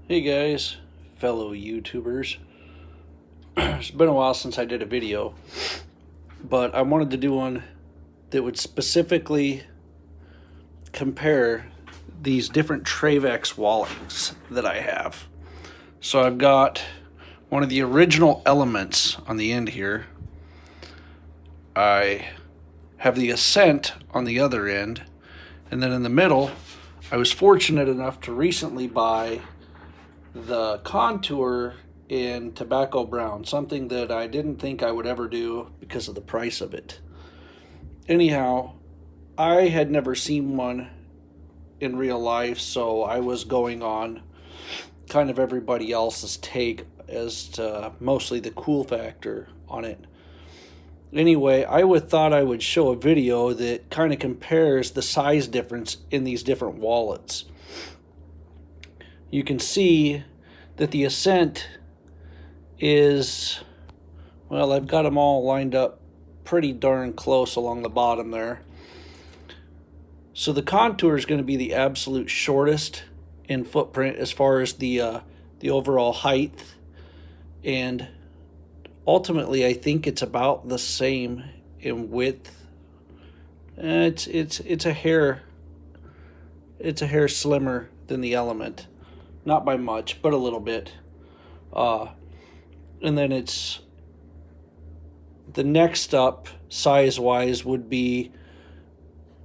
Hey guys, fellow YouTubers. It's been a while since I did a video, but I wanted to do one that would specifically compare these different Trayvax wallets that I have. So I've got one of the original elements on the end here. I have the Ascent on the other end, and then in the middle, I was fortunate enough to recently buy the Contour in tobacco brown, something that I didn't think I would ever do because of the price of it. Anyhow, I had never seen one in real life, so I was going on kind of everybody else's take as to mostly the cool factor on it. Anyway, thought I would show a video that kind of compares the size difference in these different wallets. You can see that the Ascent is, well, I've got them all lined up pretty darn close along the bottom there. So the Contour is going to be the absolute shortest in footprint as far as the overall height, and ultimately I think it's about the same in width. It's a hair slimmer than the Element. Not by much, but a little bit. And then it's the next up size-wise would be,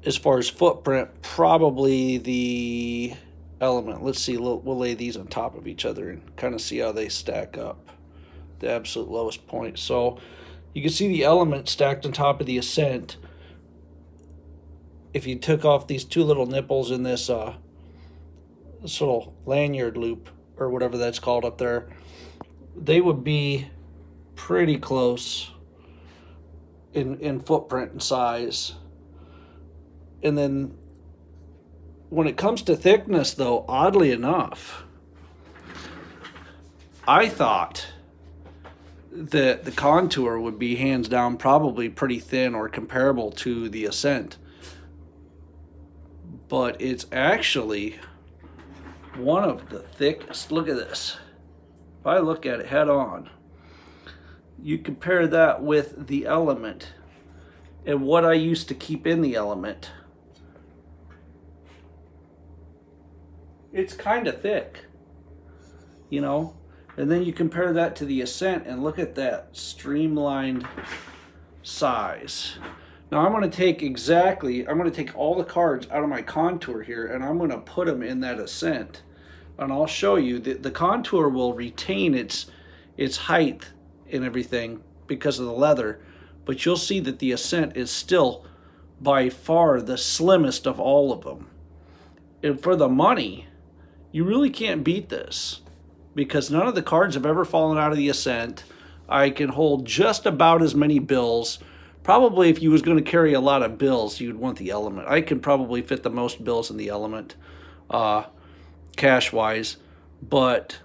as far as footprint, probably the Element. Let's see, we'll lay these on top of each other and kind of see how they stack up. The absolute lowest point. So you can see the Element stacked on top of the Ascent. If you took off these two little nipples in this little lanyard loop or whatever that's called up there, they would be pretty close in footprint and size. And then when it comes to thickness, though, oddly enough, I thought that the Contour would be hands down probably pretty thin or comparable to the Ascent, but it's actually one of the thickest. Look at this. If I look at it head on, you compare that with the Element and what I used to keep in the Element, it's kind of thick, you know? And then you compare that to the Ascent and look at that streamlined size. Now I'm going to take all the cards out of my Contour here, and I'm going to put them in that Ascent. And I'll show you that the Contour will retain its height and everything because of the leather, but you'll see that the Ascent is still by far the slimmest of all of them. And for the money, you really can't beat this, because none of the cards have ever fallen out of the Ascent. I can hold just about as many bills. Probably if you was going to carry a lot of bills, you'd want the Element. I can probably fit the most bills in the Element, cash-wise. But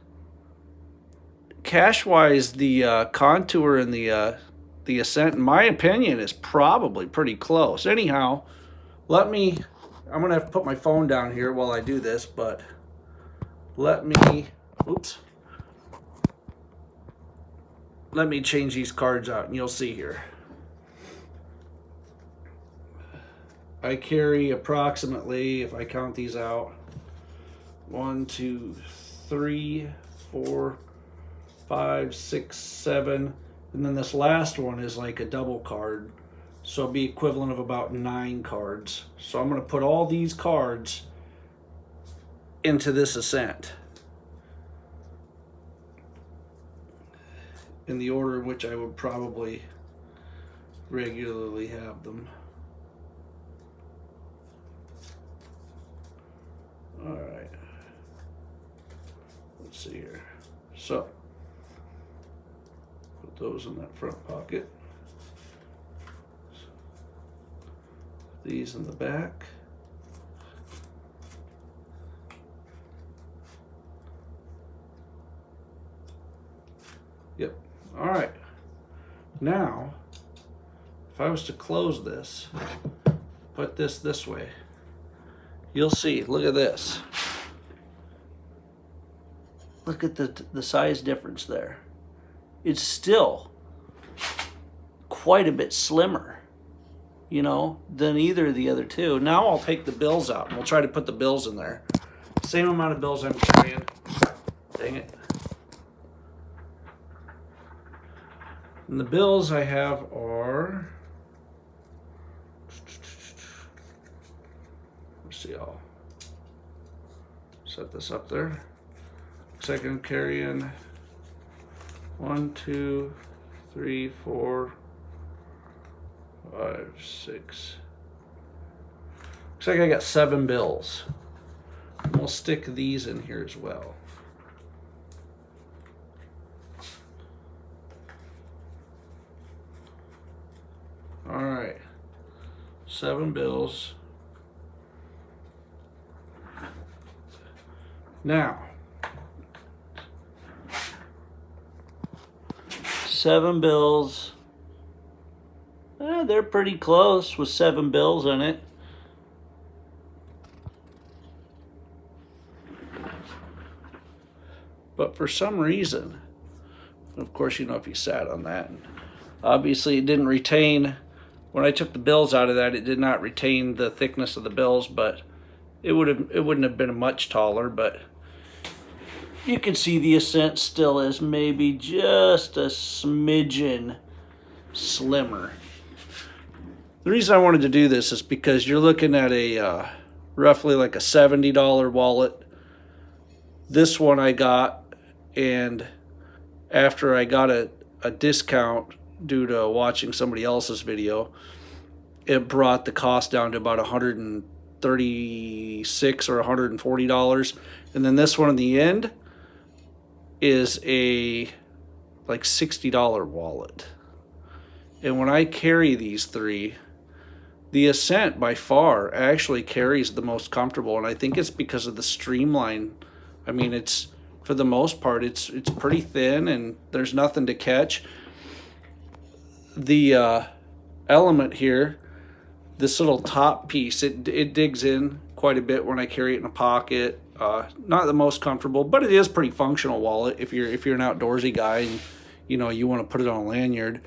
cash-wise, the Contour and the Ascent, in my opinion, is probably pretty close. Anyhow, I'm going to have to put my phone down here while I do this, but let me change these cards out, and you'll see here. I carry approximately, if I count these out, 1, 2, 3, 4, 5, 6, 7, and then this last one is like a double card, so it'll be equivalent of about 9 cards. So I'm going to put all these cards into this Ascent in the order in which I would probably regularly have them. All right, let's see here. So put those in that front pocket, these in the back. Yep. All right. Now, if I was to close this, put this way, you'll see, look at this. look at the size difference there. It's still quite a bit slimmer, you know, than either of the other two. Now I'll take the bills out and we'll try to put the bills in there. Same amount of bills I'm carrying. Dang it. And the bills I have are, let's see, I'll set this up there. Looks like I'm carrying 1, 2, 3, 4, 5, 6. Looks like I got 7 bills. And we'll stick these in here as well. All right, 7 bills. Now, 7 bills. They're pretty close with 7 bills in it. But for some reason, of course, you know, if you sat on that, and obviously it didn't retain, when I took the bills out of that, it did not retain the thickness of the bills, but it wouldn't have been much taller, but you can see the Ascent still is maybe just a smidgen slimmer. The reason I wanted to do this is because you're looking at a roughly like a $70 wallet. This one I got, and after I got a discount due to watching somebody else's video, it brought the cost down to about $136 or $140. And then this one in the end is a like $60 wallet. And when I carry these 3, the Ascent by far actually carries the most comfortable, and I think it's because of the streamline. I mean, it's, for the most part, it's pretty thin and there's nothing to catch. The element here, this little top piece, it digs in quite a bit when I carry it in a pocket. Not the most comfortable, but it is pretty functional wallet if you're an outdoorsy guy and you know you want to put it on a lanyard.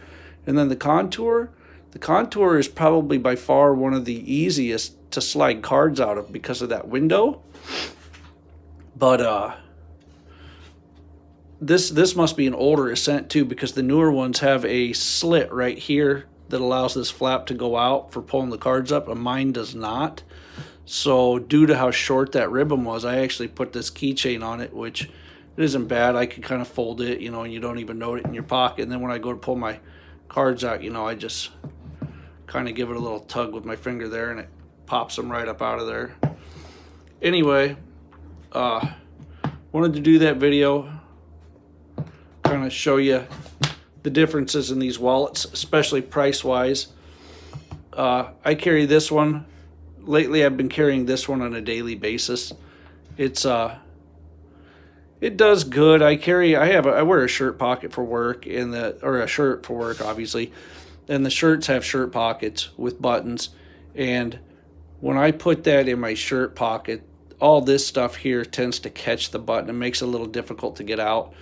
And then the contour is probably by far one of the easiest to slide cards out of because of that window. But this must be an older Ascent too, because the newer ones have a slit right here that allows this flap to go out for pulling the cards up, and mine does not. So due to how short that ribbon was, I actually put this keychain on it, which it isn't bad. I can kind of fold it, you know, and you don't even know it in your pocket. And then when I go to pull my cards out, you know, I just kind of give it a little tug with my finger there, and it pops them right up out of there. Anyway, wanted to do that video, kind of show you the differences in these wallets, especially price-wise. I carry this one. Lately, I've been carrying this one on a daily basis. It does good. I wear a shirt pocket for work, or a shirt for work, obviously, and the shirts have shirt pockets with buttons. And when I put that in my shirt pocket, all this stuff here tends to catch the button. It makes it a little difficult to get out.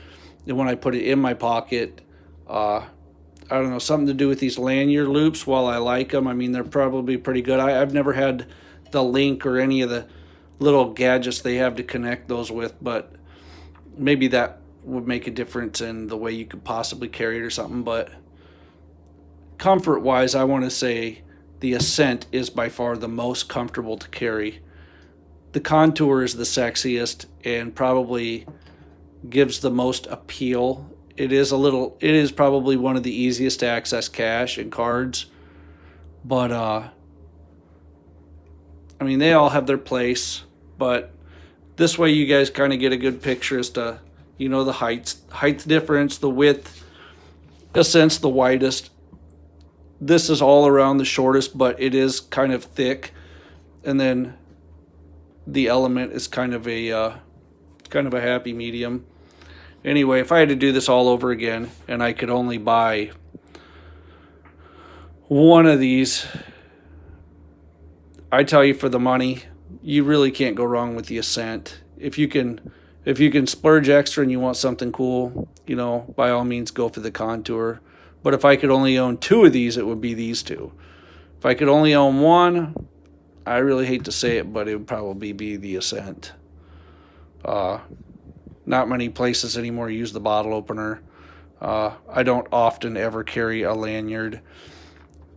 And when I put it in my pocket, I don't know, something to do with these lanyard loops. While I like them, I mean, they're probably pretty good. I've never had the link or any of the little gadgets they have to connect those with, but maybe that would make a difference in the way you could possibly carry it or something. But comfort-wise, I want to say the Ascent is by far the most comfortable to carry. The Contour is the sexiest and probably gives the most appeal. It is probably one of the easiest to access cash and cards, but I mean, they all have their place, but this way you guys kind of get a good picture as to, you know, the height difference, the width. Ascent's the widest. This is all around the shortest, but it is kind of thick, and then the Element is kind of a happy medium. Anyway, if I had to do this all over again and I could only buy one of these, I tell you, for the money, you really can't go wrong with the Ascent. If you can If you can splurge extra and you want something cool, you know, by all means go for the Contour. But if I could only own 2 of these, it would be these 2. If I could only own one, I really hate to say it, but it would probably be the Ascent. Not many places anymore use the bottle opener. I don't often ever carry a lanyard.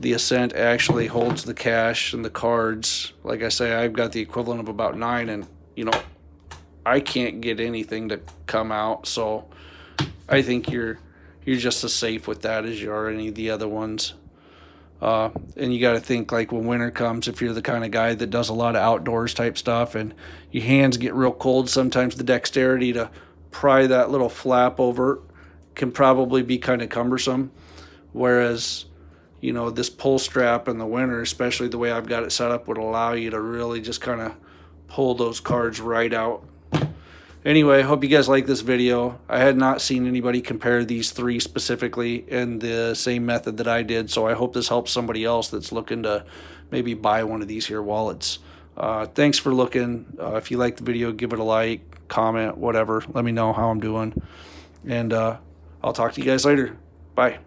The Ascent actually holds the cash and the cards. Like I say, I've got the equivalent of about 9, and you know, I can't get anything to come out. So I think you're just as safe with that as you are any of the other ones. And you got to think, like, when winter comes, if you're the kind of guy that does a lot of outdoors type stuff and your hands get real cold, sometimes the dexterity to pry that little flap over can probably be kind of cumbersome. Whereas, you know, this pull strap in the winter, especially the way I've got it set up, would allow you to really just kind of pull those cards right out. Anyway, I hope you guys like this video. I had not seen anybody compare these 3 specifically in the same method that I did, so I hope this helps somebody else that's looking to maybe buy one of these here wallets. Thanks for looking. If you like the video, give it a like, comment, whatever. Let me know how I'm doing. And I'll talk to you guys later. Bye.